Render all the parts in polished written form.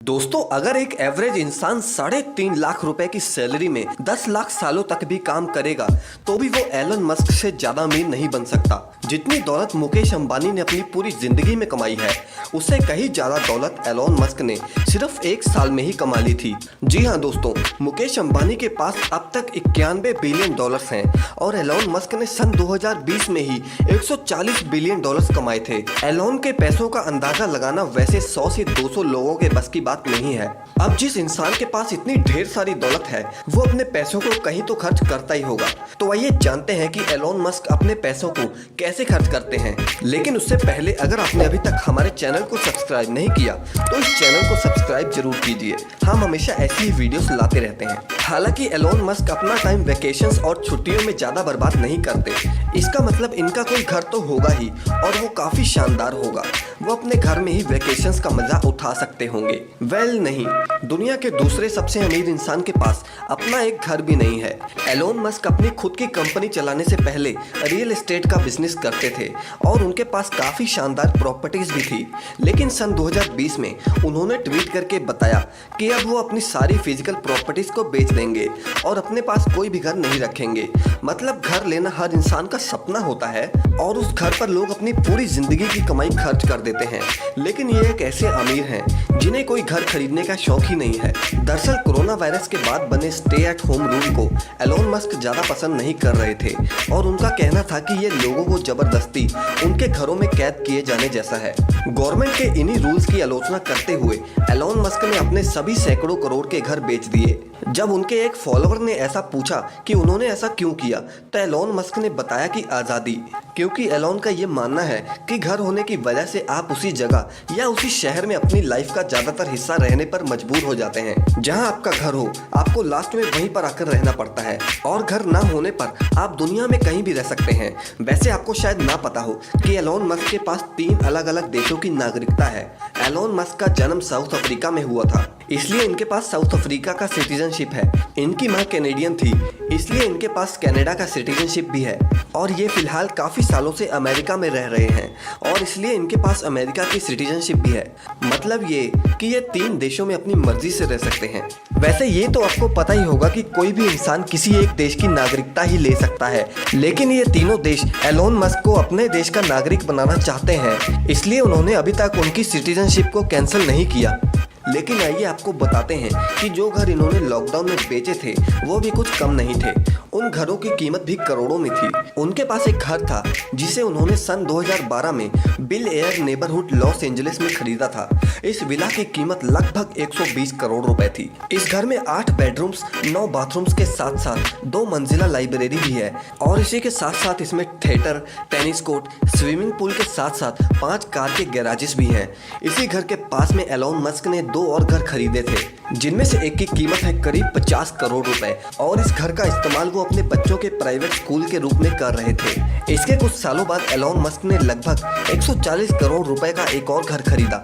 दोस्तों, अगर एक एवरेज इंसान 3.5 लाख रुपए की सैलरी में 10 लाख सालों तक भी काम करेगा तो भी वो एलन मस्क से ज्यादा अमीर नहीं बन सकता। जितनी दौलत मुकेश अंबानी ने अपनी पूरी जिंदगी में कमाई है, उससे कहीं ज्यादा दौलत एलन मस्क ने सिर्फ 1 साल में ही कमा ली थी। जी हाँ दोस्तों, मुकेश अंबानी के पास अब तक 91 बिलियन डॉलर्स हैं और एलन मस्क ने सन 2020 में ही 140 बिलियन डॉलर्स कमाए थे। एलन के पैसों का अंदाजा लगाना वैसे 100 से 200 लोगों के बस की बात नहीं है। अब जिस इंसान के पास इतनी ढेर सारी दौलत है, वो अपने पैसों को कहीं तो खर्च करता ही होगा। तो आइए जानते हैं कि एलन मस्क अपने पैसों को कैसे खर्च करते हैं। लेकिन उससे पहले अगर आपने अभी तक हमारे चैनल को सब्सक्राइब नहीं किया तो इस चैनल को सब्सक्राइब जरूर कीजिए। हम हमेशा ऐसी ही वीडियोस लाते रहते हैं। हालांकि एलन मस्क अपना टाइम वेकेशंस और छुट्टियों में ज्यादा बर्बाद नहीं करते। इसका मतलब इनका कोई घर तो होगा ही और वो काफी शानदार होगा। वो अपने घर में ही वेकेशंस का मजा उठा सकते होंगे। वेल नहीं, दुनिया के दूसरे सबसे अमीर इंसान के पास अपना एक घर भी नहीं है। एलन मस्क अपनी खुद की कंपनी चलाने से पहले रियल एस्टेट का बिजनेस करते थे और उनके पास काफी शानदार प्रॉपर्टीज भी थी। लेकिन सन 2020 में उन्होंने ट्वीट करके बताया कि अब वो अपनी सारी फिजिकल प्रॉपर्टीज को बेच देंगे और अपने पास कोई भी घर नहीं रखेंगे। मतलब घर लेना हर इंसान का सपना होता है और उस घर पर लोग अपनी पूरी जिंदगी की कमाई खर्च कर देते हैं। लेकिन ये एक ऐसे अमीर हैं जिन्हें कोई घर खरीदने का शौक ही नहीं है। दरअसल कोरोना वायरस के बाद बने स्टे एट होम रूल को एलन मस्क ज्यादा पसंद नहीं कर रहे थे और उनका कहना था कि ये लोगों को जबरदस्ती उनके घरों में कैद किए जाने जैसा है। गवर्नमेंट के इन्हीं रूल्स की आलोचना करते हुए एलन मस्क ने अपने सभी सैकड़ों करोड़ के घर बेच दिए। जब उनके एक फॉलोअर ने ऐसा पूछा कि उन्होंने ऐसा क्यों किया, तो एलन मस्क ने बताया कि आज़ादी, क्योंकि एलन का ये मानना है कि घर होने की वजह से आप उसी जगह या उसी शहर में अपनी लाइफ का ज्यादातर हिस्सा रहने पर मजबूर हो जाते हैं। जहां आपका घर हो, आपको लास्ट में वहीं पर आकर रहना पड़ता है और घर ना होने पर आप दुनिया में कहीं भी रह सकते हैं। वैसे आपको शायद ना पता हो कि एलन मस्क के पास 3 अलग अलग देशों की नागरिकता है। एलन मस्क का जन्म साउथ अफ्रीका में हुआ था, इसलिए इनके पास साउथ अफ्रीका का सिटीजनशिप है। इनकी माँ कैनेडियन थी, इसलिए इनके पास कनाडा का सिटीजनशिप भी है और ये फिलहाल काफी सालों से अमेरिका में रह रहे हैं और इसलिए इनके पास अमेरिका की सिटीजनशिप भी है। मतलब ये कि ये 3 देशों में अपनी मर्जी से रह सकते हैं। वैसे ये तो आपको पता ही होगा कि कोई भी इंसान किसी एक देश की नागरिकता ही ले सकता है, लेकिन ये तीनों देश एलन मस्क को अपने देश का नागरिक बनाना चाहते हैं, इसलिए उन्होंने अभी तक उनकी सिटीजनशिप को कैंसिल नहीं किया। लेकिन आइए आपको बताते हैं कि जो घर इन्होंने लॉकडाउन में बेचे थे वो भी कुछ कम नहीं थे। उन घरों की कीमत भी करोड़ों में थी। उनके पास एक घर था जिसे उन्होंने सन 2012 में bill air neighbourhood Los Angeles में खरीदा था। इस विला की कीमत लगभग 120 करोड़ रुपए थी। इस घर में 8 बेडरूम्स, 9 बाथरूम्स के साथ साथ 2 मंजिला लाइब्रेरी भी है और इसी के साथ साथ इसमें theatre, tennis court, swimming pool के साथ साथ 5 कार के गैराजेस भी हैं। इसी घर के पास में एलन मस्क ने 2 और घर खरीदे थे, जिनमें से एक की कीमत है करीब 50 करोड़ रुपए और इस घर का इस्तेमाल वो अपने बच्चों के प्राइवेट स्कूल के रूप में कर रहे थे। इसके कुछ सालों बाद एलन मस्क ने लगभग 140 करोड़ रुपए का एक और घर खरीदा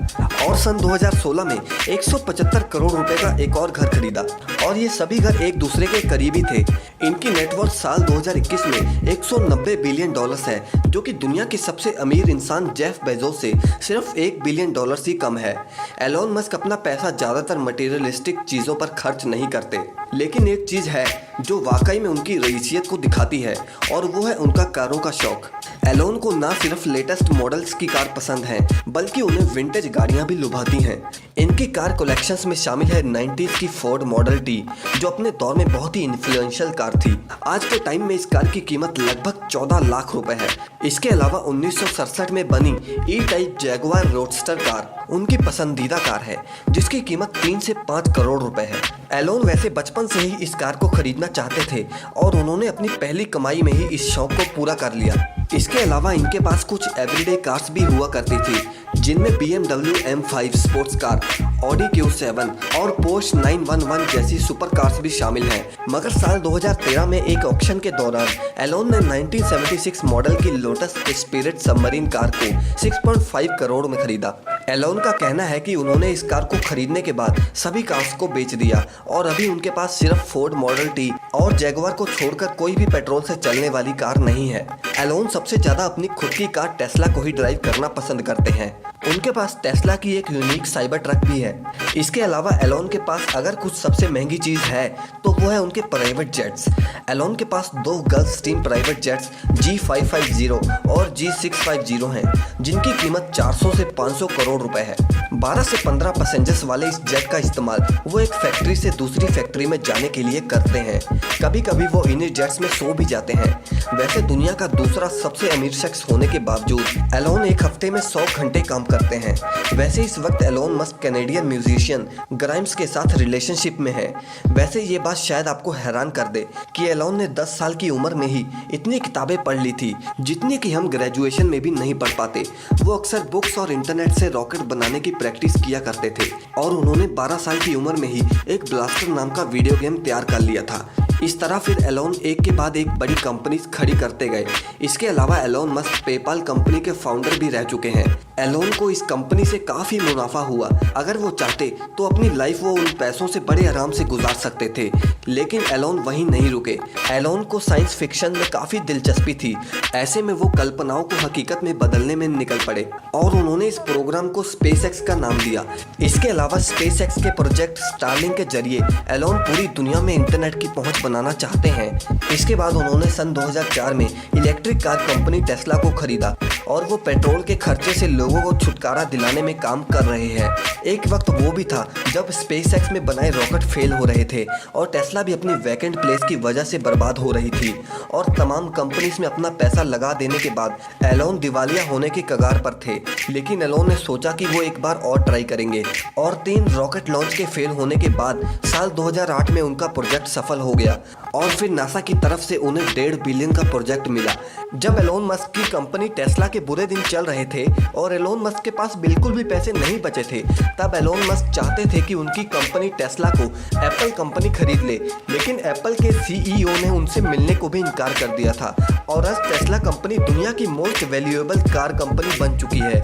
और सन 2016 में 175 करोड़ रुपए का एक और घर खरीदा और ये सभी घर एक दूसरे के करीबी थे। इनकी नेटवर्थ साल 2021 में 190 बिलियन डॉलर्स है, जो कि दुनिया के सबसे अमीर इंसान जेफ बेजोस से सिर्फ 1 बिलियन डॉलर्स ही कम है। एलन मस्क अपना पैसा ज्यादातर मटेरियलिस्टिक चीजों पर खर्च नहीं करते, लेकिन एक चीज है जो वाकई में उनकी रईसियत को दिखाती है और वो है उनका कारों का शौक। एलन को ना सिर्फ लेटेस्ट मॉडल्स की कार पसंद है, बल्कि उन्हें विंटेज गाड़ियां भी लुभाती हैं। इनकी कार कलेक्शंस में शामिल है 90s की फोर्ड मॉडल टी, जो अपने दौर में बहुत ही इन्फ्लुएंशियल कार थी। आज के टाइम में इस कार की कीमत लगभग 14 लाख रुपए है। इसके अलावा 1967 में बनी ई टाइप जैगुआर रोडस्टर कार उनकी पसंदीदा कार है, जिसकी कीमत 3 से 5 करोड़ रुपए है। एलन वैसे बचपन से ही इस कार को खरीदना चाहते थे और उन्होंने अपनी पहली कमाई में ही इस शौक को पूरा कर लिया। इसके अलावा इनके पास कुछ एवरीडे कार्स भी हुआ करती थी, जिनमें BMW M5 sports car, Audi Q7 और Porsche 911 जैसी सुपर कार्स भी शामिल हैं। मगर साल 2013 में एक ऑक्शन के दौरान एलन ने 1976 मॉडल की लोटस स्पिरिट सबमरीन कार को 6.5 करोड़ में खरीदा। एलन का कहना है कि उन्होंने इस कार को खरीदने के बाद सभी कार्स को बेच दिया और अभी उनके पास सिर्फ फोर्ड मॉडल टी, और जैगुआर को छोड़कर कोई भी पेट्रोल से चलने वाली कार नहीं है। एलोन सबसे ज्यादा अपनी खुद की कार टेस्ला को ही ड्राइव करना पसंद करते हैं। उनके पास टेस्ला की एक यूनिक साइबर ट्रक भी है। इसके अलावा एलोन के पास अगर कुछ सबसे महंगी चीज है तो वो है उनके प्राइवेट जेट्स। एलोन के पास 2 gulf stream private jets G550 और G650 हैं, जिनकी कीमत 400 से 500 करोड़ रुपए है। 12 से 15 पैसेंजर्स वाले इस जेट का इस्तेमाल वो एक फैक्ट्री से दूसरी फैक्ट्री में जाने के लिए करते हैं। कभी कभी वो इन्हीं जेट्स में सो भी जाते हैं। वैसे दुनिया का दूसरा सबसे अमीर शख्स होने के बावजूद एलोन एक हफ्ते में 100 घंटे काम करते हैं। वैसे इस वक्त Elon Musk Canadian musician Grimes के साथ रिलेशनशिप में है। वैसे ये बात शायद आपको हैरान कर दे कि एलोन ने 10 साल की उम्र में ही इतनी किताबें पढ़ ली थी जितनी कि हम ग्रेजुएशन में भी नहीं पढ़ पाते। वो अक्सर बुक्स और इंटरनेट से रॉकेट बनाने की प्रैक्टिस किया करते थे और उन्होंने 12 साल की उम्र में ही एक ब्लास्टर नाम का वीडियो गेम तैयार कर लिया था। इस तरह फिर एलोन एक के बाद एक बड़ी कंपनीज खड़ी करते गए। इसके अलावा एलोन मस्क पेपाल कंपनी के फाउंडर भी रह चुके हैं। एलोन को इस कंपनी से काफ़ी मुनाफा हुआ। अगर वो चाहते तो अपनी लाइफ वो उन पैसों से बड़े आराम से गुजार सकते थे, लेकिन एलोन वहीं नहीं रुके। एलोन को साइंस फिक्शन में काफ़ी दिलचस्पी थी। ऐसे में वो कल्पनाओं को हकीकत में बदलने में निकल पड़े और उन्होंने इस प्रोग्राम को स्पेसएक्स का नाम दिया। इसके अलावा स्पेसएक्स के प्रोजेक्ट स्टारलिंक के जरिए एलोन पूरी दुनिया में इंटरनेट की पहुंच बनाना चाहते हैं। इसके बाद उन्होंने सन 2004 में इलेक्ट्रिक कार कंपनी टेस्ला को खरीदा और वो पेट्रोल के खर्चे से लोगों को छुटकारा दिलाने में काम कर रहे हैं। एक वक्त वो भी था जब स्पेसएक्स में बनाए रॉकेट फेल हो रहे थे और टेस्ला भी अपनी वैकेंट प्लेस की वजह से बर्बाद हो रही थी और तमाम कंपनीज में अपना पैसा लगा देने के बाद एलोन दिवालिया होने के कगार पर थे। लेकिन एलोन ने सोचा कि वो एक बार और ट्राई करेंगे और 3 रॉकेट लॉन्च के फेल होने के बाद साल 2008 में उनका प्रोजेक्ट सफल हो गया और फिर नासा की तरफ से उन्हें 1.5 बिलियन का प्रोजेक्ट मिला। जब एलोन मस्क की कंपनी टेस्ला के बुरे दिन चल रहे थे और एलोन मस्क के पास बिल्कुल भी पैसे नहीं बचे थे, तब एलोन मस्क चाहते थे कि उनकी कंपनी टेस्ला को एप्पल कंपनी खरीद ले, लेकिन एप्पल के CEO ने उनसे मिलने को भी इनकार कर दिया था और आज टेस्ला कंपनी दुनिया की मोस्ट वैल्यूएबल कार कंपनी बन चुकी है।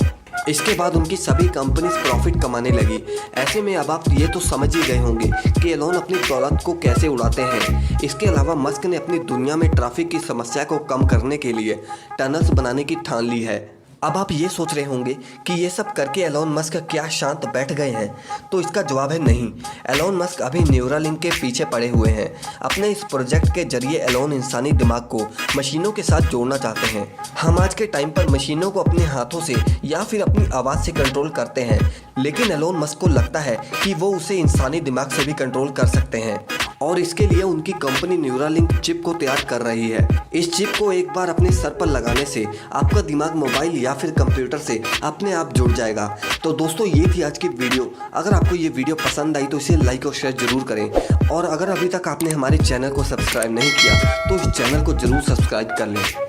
इसके बाद उनकी सभी कंपनीज प्रॉफिट कमाने लगी। ऐसे में अब आप ये तो समझ ही गए होंगे कि एलोन अपनी दौलत को कैसे उड़ाते हैं। इसके अलावा मस्क ने अपनी दुनिया में ट्रैफिक की समस्या को कम करने के लिए टनल्स बनाने की ठान ली है। अब आप ये सोच रहे होंगे कि ये सब करके एलोन मस्क क्या शांत बैठ गए हैं, तो इसका जवाब है नहीं। एलोन मस्क अभी न्यूरालिंक के पीछे पड़े हुए हैं। अपने इस प्रोजेक्ट के जरिए एलोन इंसानी दिमाग को मशीनों के साथ जोड़ना चाहते हैं। हम आज के टाइम पर मशीनों को अपने हाथों से या फिर अपनी आवाज़ से कंट्रोल करते हैं, लेकिन एलोन मस्क को लगता है कि वो उसे इंसानी दिमाग से भी कंट्रोल कर सकते हैं और इसके लिए उनकी कंपनी न्यूरालिंक चिप को तैयार कर रही है। इस चिप को एक बार अपने सर पर लगाने से आपका दिमाग मोबाइल या फिर कंप्यूटर से अपने आप जुड़ जाएगा। तो दोस्तों, ये थी आज की वीडियो। अगर आपको ये वीडियो पसंद आई तो इसे लाइक और शेयर जरूर करें और अगर अभी तक आपने हमारे चैनल को सब्सक्राइब नहीं किया तो इस चैनल को जरूर सब्सक्राइब कर लें।